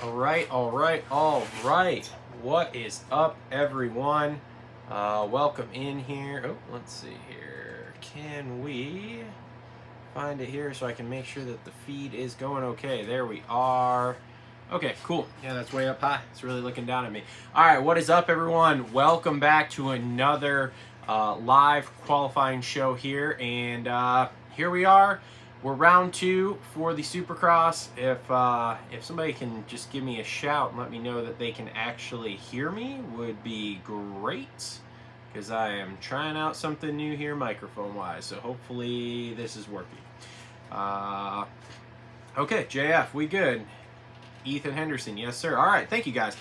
All right. What is up, everyone? Welcome in here. Oh, let's see here. Can we find it here so I can make sure that the feed is going okay? There we are. Okay, cool. Yeah, that's way up high. It's really looking down at me. All right, what is up, everyone? Welcome back to another live qualifying show here. And here we are. We're round 2 for the Supercross. If somebody can just give me a shout and let me know that they can actually hear me, would be great. Because I am trying out something new here microphone-wise. So hopefully this is working. Okay, JF, we good. Ethan Henderson, yes sir. All right, thank you guys.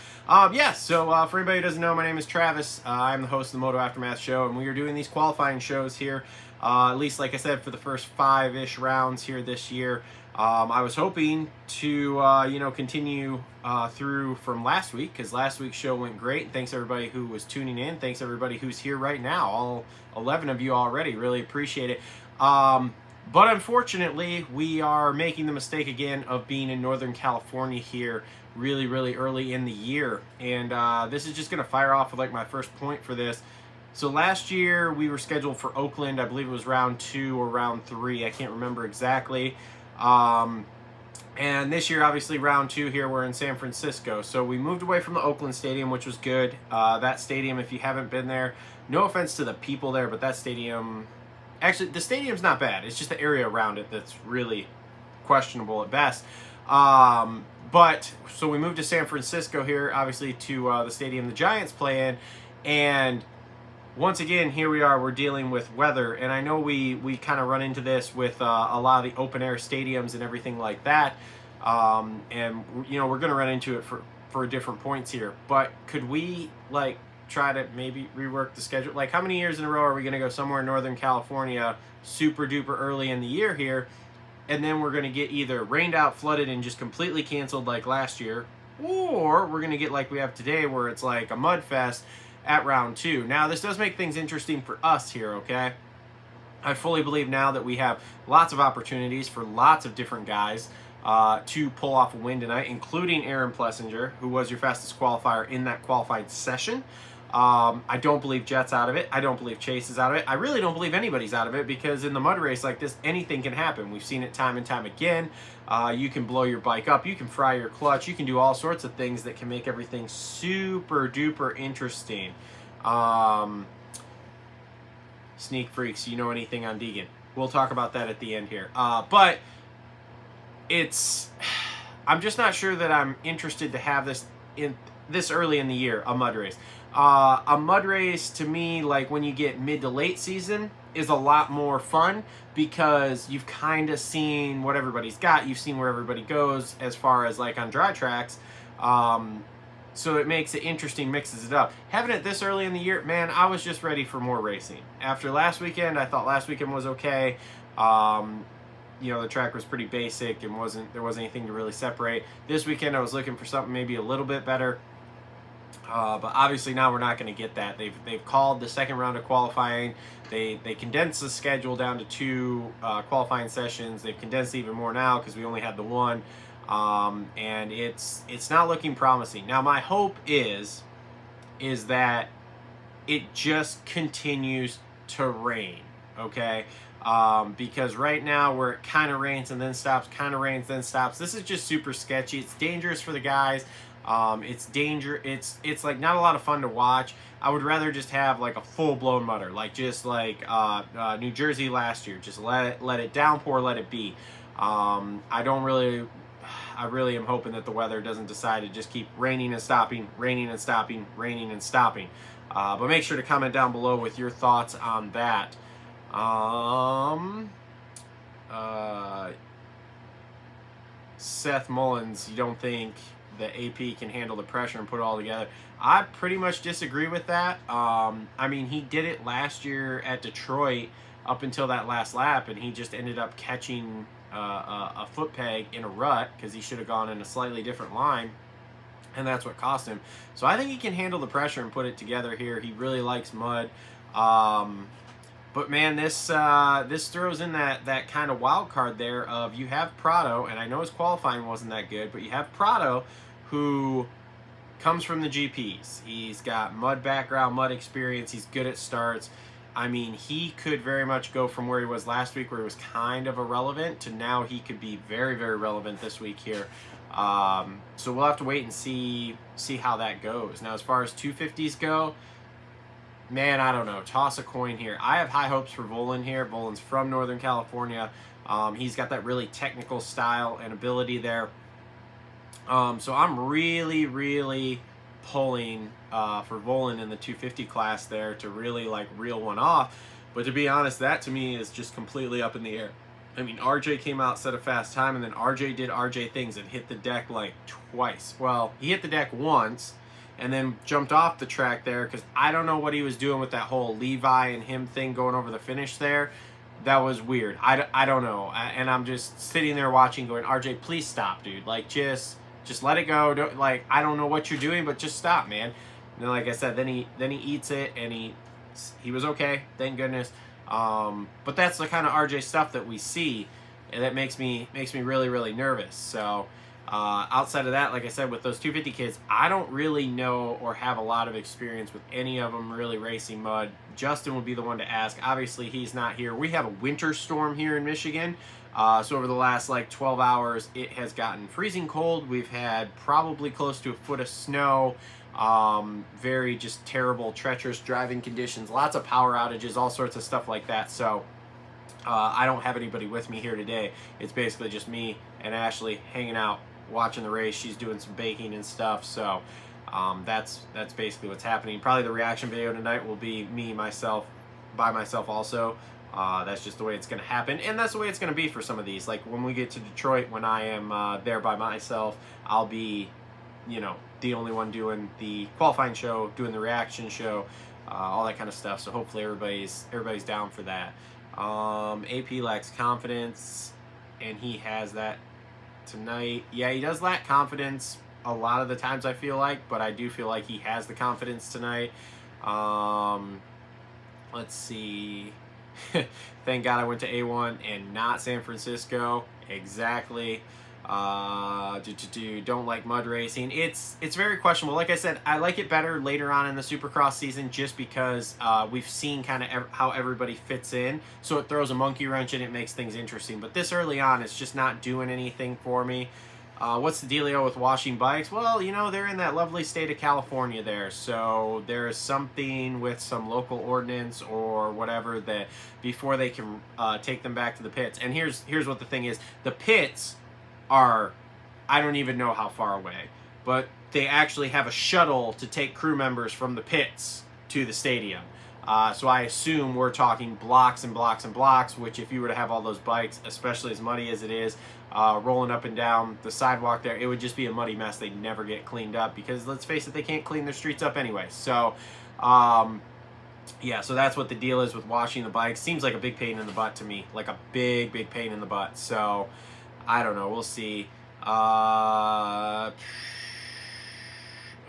So for anybody who doesn't know, my name is Travis. I'm the host of the Moto Aftermath show, and we are doing these qualifying shows here, at least like I said, for the first 5-ish rounds here this year. I was hoping to continue through from last week, because last week's show went great. Thanks everybody who was tuning in. Thanks everybody who's here right now. All 11 of you already. Really appreciate it. But unfortunately, we are making the mistake again of being in Northern California here really, really early in the year. And this is just going to fire off with like my first point for this. So last year we were scheduled for Oakland. I believe it was round 2 or round 3. I can't remember exactly. And this year, obviously, round 2 here, we're in San Francisco. So we moved away from the Oakland Stadium, which was good. That stadium, if you haven't been there, no offense to the people there, but that stadium... Actually, the stadium's not bad. It's just the area around it that's really questionable at best. But so we moved to San Francisco here, obviously, to the stadium the Giants play in. And once again, here we are. We're dealing with weather. And I know we kind of run into this with a lot of the open-air stadiums and everything like that. And, we're going to run into it for different points here. But could we, try to maybe rework the schedule? Like, how many years in a row are we going to go somewhere in Northern California super duper early in the year here, and then we're going to get either rained out, flooded, and just completely canceled like last year, or we're going to get like we have today where it's like a mud fest at round 2. Now, this does make things interesting for us here, okay? I fully believe now that we have lots of opportunities for lots of different guys to pull off a win tonight, including Aaron Plessinger, who was your fastest qualifier in that qualified session. I don't believe Jet's out of it. I don't believe Chase is out of it. I really don't believe anybody's out of it, because in the mud race like this, anything can happen. We've seen it time and time again. You can blow your bike up. You can fry your clutch. You can do all sorts of things that can make everything super duper interesting. Sneak freaks, you know anything on Deegan? We'll talk about that at the end here. But I'm just not sure that I'm interested to have this early in the year, a mud race. A mud race, to me, like when you get mid to late season, is a lot more fun, because you've kind of seen what everybody's got. You've seen where everybody goes as far as like on dry tracks. So it makes it interesting, mixes it up. Having it this early in the year, man, I was just ready for more racing. After last weekend, I thought last weekend was okay. The track was pretty basic and there wasn't anything to really separate. This weekend, I was looking for something maybe a little bit better. But obviously now we're not going to get that. They've called the second round of qualifying. They condensed the schedule down to 2 qualifying sessions. They've condensed even more now because we only had the 1. And it's not looking promising. Now my hope is that it just continues to rain, okay? Because right now where it kind of rains and then stops, kind of rains then stops, this is just super sketchy. It's dangerous for the guys. It's like not a lot of fun to watch. I would rather just have like a full-blown mudder, like just like New Jersey last year. Just let it downpour, let it be. I really am hoping that the weather doesn't decide to just keep raining and stopping, raining and stopping, raining and stopping. But make sure to comment down below with your thoughts on that. Seth Mullins, you don't think the AP can handle the pressure and put it all together? I pretty much disagree with that. I mean, he did it last year at Detroit up until that last lap, and he just ended up catching a foot peg in a rut because he should have gone in a slightly different line, and that's what cost him. So I think he can handle the pressure and put it together here. He really likes mud. But man, this throws in that kind of wild card there of, you have Prado, and I know his qualifying wasn't that good, but you have Prado, who comes from the GPs. He's got mud background, mud experience. He's good at starts. I mean, he could very much go from where he was last week, where he was kind of irrelevant, to now he could be very, very relevant this week here. So we'll have to wait and see how that goes. Now, as far as 250s go, man, I don't know. Toss a coin here. I have high hopes for Volan here. Volan's from Northern California. He's got that really technical style and ability there. So I'm really, really pulling for Volan in the 250 class there to really like reel one off. But to be honest, that to me is just completely up in the air. I mean, RJ came out, set a fast time, and then RJ did RJ things and hit the deck like twice. Well, he hit the deck once and then jumped off the track there because I don't know what he was doing with that whole Levi and him thing going over the finish there. That was weird. I don't know. And I'm just sitting there watching going, RJ, please stop, dude. Like, just let it go. Don't, like, I don't know what you're doing, but just stop, man. And then, like I said, then he eats it, and he was okay, thank goodness. But that's the kind of RJ stuff that we see, and that makes me really, really nervous. So outside of that, like I said, with those 250 kids, I don't really know or have a lot of experience with any of them really racing mud. Justin would be the one to ask. Obviously, he's not here. We have a winter storm here in Michigan. So over the last like 12 hours, it has gotten freezing cold. We've had probably close to a foot of snow. Very just terrible, treacherous driving conditions, lots of power outages, all sorts of stuff like that. So I don't have anybody with me here today. It's basically just me and Ashley hanging out, watching the race. She's doing some baking and stuff. So that's basically what's happening. Probably the reaction video tonight will be me, myself, by myself also. That's just the way it's going to happen, and that's the way it's going to be for some of these. Like when we get to Detroit, when I am there by myself, I'll be, you know, the only one doing the qualifying show, doing the reaction show, all that kind of stuff. So hopefully everybody's down for that. AP lacks confidence, and he has that tonight. Yeah, he does lack confidence a lot of the times, I feel like, but I do feel like he has the confidence tonight. Let's see. Thank God I went to A1 and not San Francisco. Exactly. Don't like mud racing. It's very questionable. Like I said, I like it better later on in the Supercross season just because we've seen kind of how everybody fits in. So it throws a monkey wrench and it makes things interesting. But this early on, it's just not doing anything for me. What's the dealio with washing bikes? Well, you know, they're in that lovely state of California there. So there is something with some local ordinance or whatever that before they can take them back to the pits. And here's what the thing is. The pits are, I don't even know how far away, but they actually have a shuttle to take crew members from the pits to the stadium. So I assume we're talking blocks and blocks and blocks, which if you were to have all those bikes, especially as muddy as it is, rolling up and down the sidewalk there, it would just be a muddy mess. They'd never get cleaned up because, let's face it, they can't clean their streets up anyway. So, yeah, so that's what the deal is with washing the bikes. Seems like a big pain in the butt to me, like a big, big pain in the butt. So, I don't know. We'll see.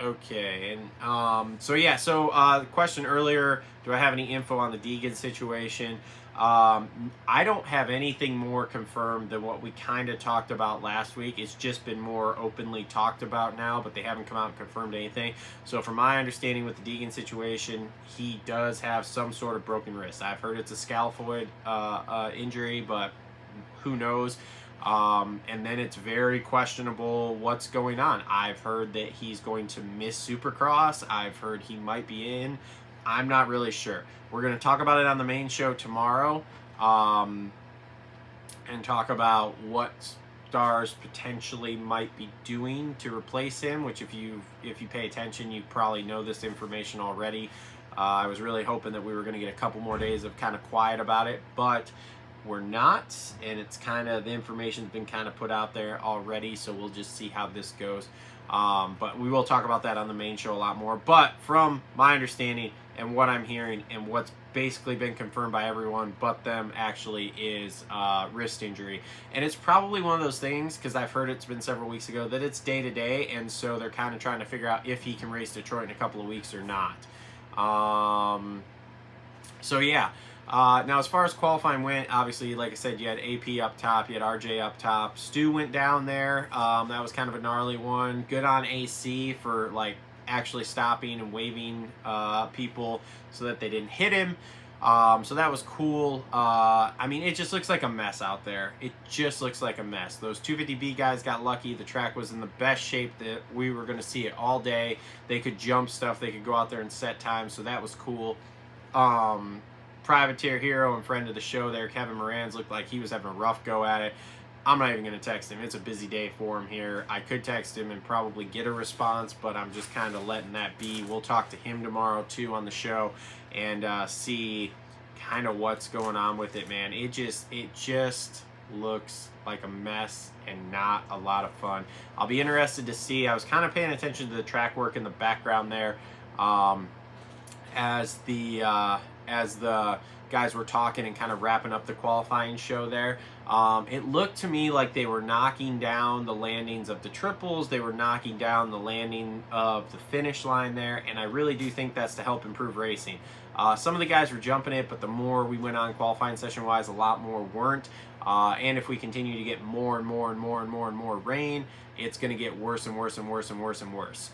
Okay, and so yeah, so the question earlier, do I have any info on the Deegan situation? I don't have anything more confirmed than what we kind of talked about last week. It's just been more openly talked about now, but they haven't come out and confirmed anything. So from my understanding with the Deegan situation, he does have some sort of broken wrist. I've heard it's a scaphoid injury, but who knows? And then it's very questionable what's going on. I've heard that he's going to miss Supercross. I've heard he might be in. I'm not really sure. We're going to talk about it on the main show tomorrow, and talk about what stars potentially might be doing to replace him, which if you pay attention, you probably know this information already. I was really hoping that we were going to get a couple more days of kind of quiet about it, but we're not, and it's kind of, the information's been kind of put out there already, so we'll just see how this goes. But we will talk about that on the main show a lot more. But from my understanding and what I'm hearing and what's basically been confirmed by everyone but them actually is wrist injury. And it's probably one of those things, because I've heard it's been several weeks ago, that it's day to day, and so they're kind of trying to figure out if he can race Detroit in a couple of weeks or not. So yeah. Now, as far as qualifying went, obviously, like I said, you had AP up top, you had RJ up top. Stu went down there. That was kind of a gnarly one. Good on AC for like actually stopping and waving people so that they didn't hit him. So that was cool. I mean, it just looks like a mess out there. It just looks like a mess. Those 250B guys got lucky. The track was in the best shape that we were going to see it all day. They could jump stuff. They could go out there and set time. So that was cool. Privateer hero and friend of the show there, Kevin Moran's, looked like he was having a rough go at it. I'm not even going to text him. It's a busy day for him here. I could text him and probably get a response, but I'm just kind of letting that be. We'll talk to him tomorrow too on the show and see kind of what's going on with it, man. It just looks like a mess and not a lot of fun. I'll be interested to see. I was kind of paying attention to the track work in the background there as the guys were talking and kind of wrapping up the qualifying show there. It looked to me like they were knocking down the landings of the triples. They were knocking down the landing of the finish line there, and I really do think that's to help improve racing. Some of the guys were jumping it, but the more we went on qualifying session-wise, a lot more weren't. And if we continue to get more and more rain, it's going to get worse and worse and worse and worse and worse.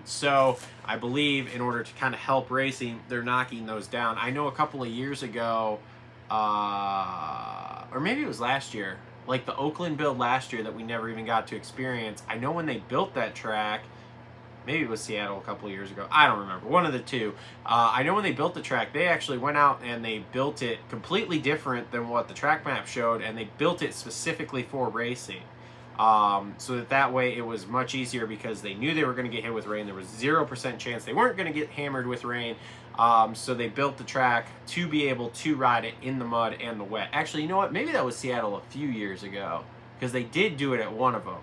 So I believe in order to kind of help racing, they're knocking those down. I know a couple of years ago, or maybe it was last year, like the Oakland build last year that we never even got to experience. I know when they built that track, maybe it was Seattle a couple of years ago. I don't remember. One of the two. I know when they built the track, they actually went out and they built it completely different than what the track map showed, and they built it specifically for racing. So that way it was much easier because they knew they were going to get hit with rain. There was 0% chance they weren't going to get hammered with rain. So they built the track to be able to ride it in the mud and the wet. Actually, you know what? Maybe that was Seattle a few years ago because they did do it at one of them.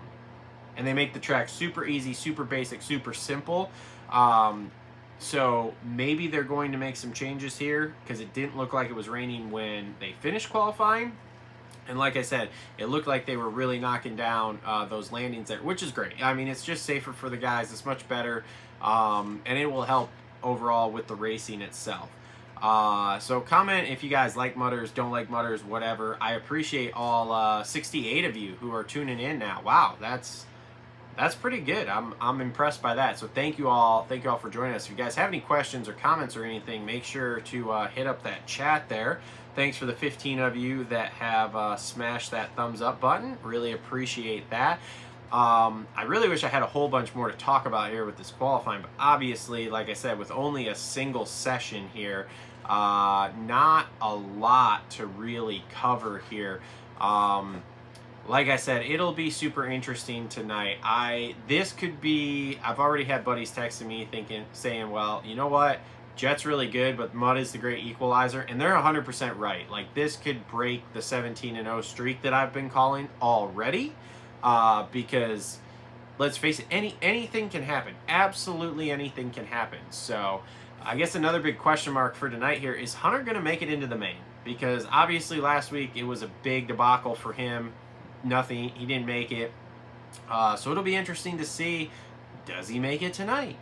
And they make the track super easy, super basic, super simple. So maybe they're going to make some changes here because it didn't look like it was raining when they finished qualifying. And like I said, it looked like they were really knocking down those landings there, which is great. I mean, it's just safer for the guys. It's much better. And it will help overall with the racing itself. So comment if you guys like mudders, don't like mudders, whatever. I appreciate all 68 of you who are tuning in now. Wow, that's pretty good. I'm impressed by that. So thank you all for joining us. If you guys have any questions or comments or anything, make sure to hit up that chat there. Thanks for the 15 of you that have smashed that thumbs up button. Really appreciate that. I really wish I had a whole bunch more to talk about here with this qualifying, but obviously, like I said, with only a single session here, not a lot to really cover here. Like I said, it'll be super interesting tonight. This could be, I've already had buddies texting me saying, well, you know what? Jet's really good, but mud is the great equalizer. And they're 100% right. Like, this could break the 17-0 streak that I've been calling already. Because, let's face it, anything can happen. Absolutely anything can happen. So, I guess another big question mark for tonight here, is Hunter going to make it into the main? Because, obviously, last week it was a big debacle for him. Nothing, he didn't make it. So it'll be interesting to see, does he make it tonight?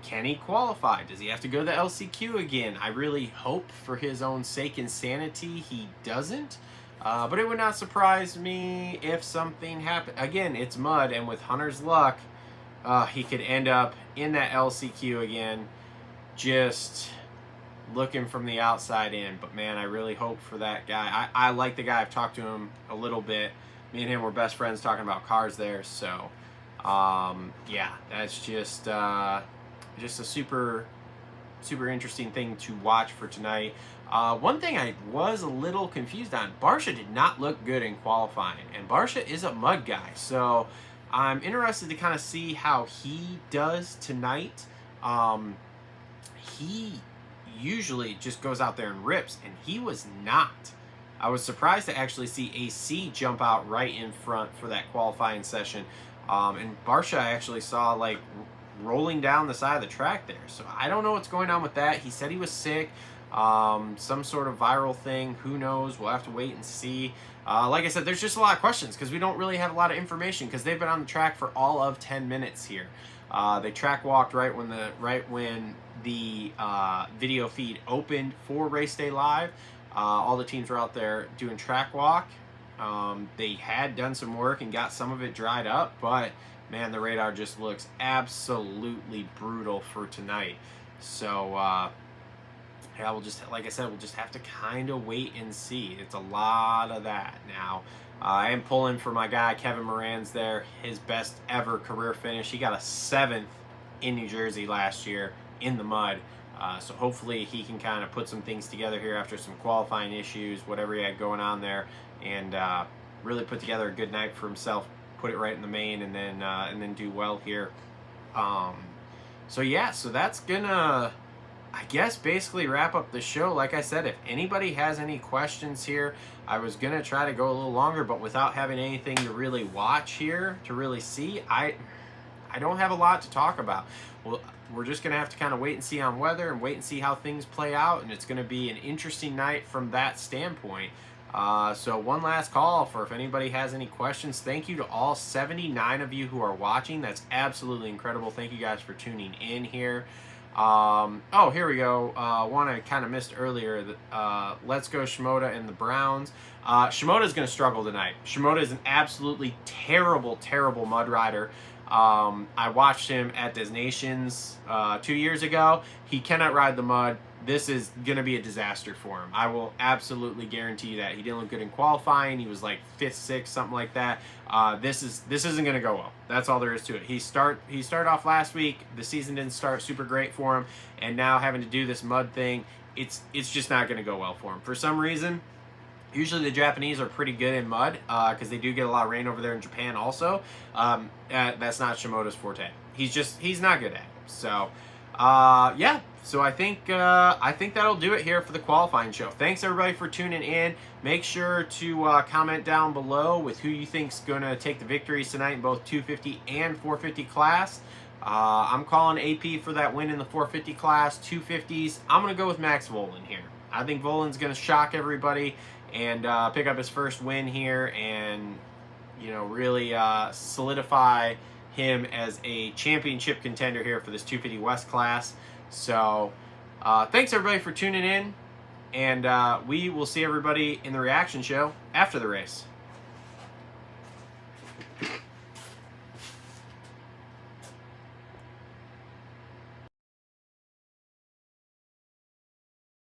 Can he qualify? Does he have to go to the LCQ again? I really hope for his own sake and sanity he doesn't. But it would not surprise me if something happened. Again, it's mud, and with Hunter's luck, he could end up in that LCQ again, just looking from the outside in. But man, I really hope for that guy. I like the guy. I've talked to him a little bit. Me and him were best friends talking about cars there. So, yeah, that's just a super interesting thing to watch for tonight. One thing I was a little confused on, Barcia did not look good in qualifying, and Barcia is a mud guy. So I'm interested to kind of see how he does tonight. He usually just goes out there and rips, and he was not. I was surprised to actually see AC jump out right in front for that qualifying session. And Barcia I actually saw like rolling down the side of the track there. So I don't know what's going on with that. He said he was sick, some sort of viral thing. Who knows? We'll have to wait and see. Like I said, there's just a lot of questions because we don't really have a lot of information because they've been on the track for all of 10 minutes here. They track walked right when the video feed opened for Race Day Live. All the teams were out there doing track walk. They had done some work and got some of it dried up, but man, the radar just looks absolutely brutal for tonight. So yeah, we'll just, like I said, we'll just have to kind of wait and see. It's a lot of that now. I am pulling for my guy Kevin Moran's there, his best ever career finish. He got a 7th in New Jersey last year in the mud. So hopefully he can kind of put some things together here after some qualifying issues, whatever he had going on there, and really put together a good night for himself. Put it right in the main, and then do well here. So yeah, so that's gonna, I guess, basically wrap up the show. Like I said, if anybody has any questions here, I was gonna try to go a little longer, but without having anything to really watch here, to really see, I don't have a lot to talk about. Well, we're just going to have to kind of wait and see on weather and wait and see how things play out, and it's going to be an interesting night from that standpoint. So one last call for if anybody has any questions. Thank you to all 79 of you who are watching. That's absolutely incredible. Thank you guys for tuning in here. Oh, here we go. One I kind of missed earlier. Let's go Shimoda and the Browns. Shimoda's going to struggle tonight. Shimoda is an absolutely terrible, terrible mud rider. I watched him at Des Nations 2 years ago. He cannot ride the mud. This is going to be a disaster for him. I will absolutely guarantee you that. He didn't look good in qualifying. He was like 5th, 6th, something like that. This isn't going to go well. That's all there is to it. He started off last week. The season didn't start super great for him, and now having to do this mud thing, it's just not going to go well for him. For some reason, usually the Japanese are pretty good in mud because they do get a lot of rain over there in Japan also. That's not Shimoda's forte. He's not good at it. So yeah, so I think that'll do it here for the qualifying show. Thanks everybody for tuning in. Make sure to comment down below with who you think's going to take the victories tonight in both 250 and 450 class. I'm calling AP for that win in the 450 class. 250s, I'm going to go with Max Vohland here. I think Vohland's going to shock everybody and pick up his first win here, and really solidify him as a championship contender here for this 250 West class. So thanks everybody for tuning in, and we will see everybody in the reaction show after the race.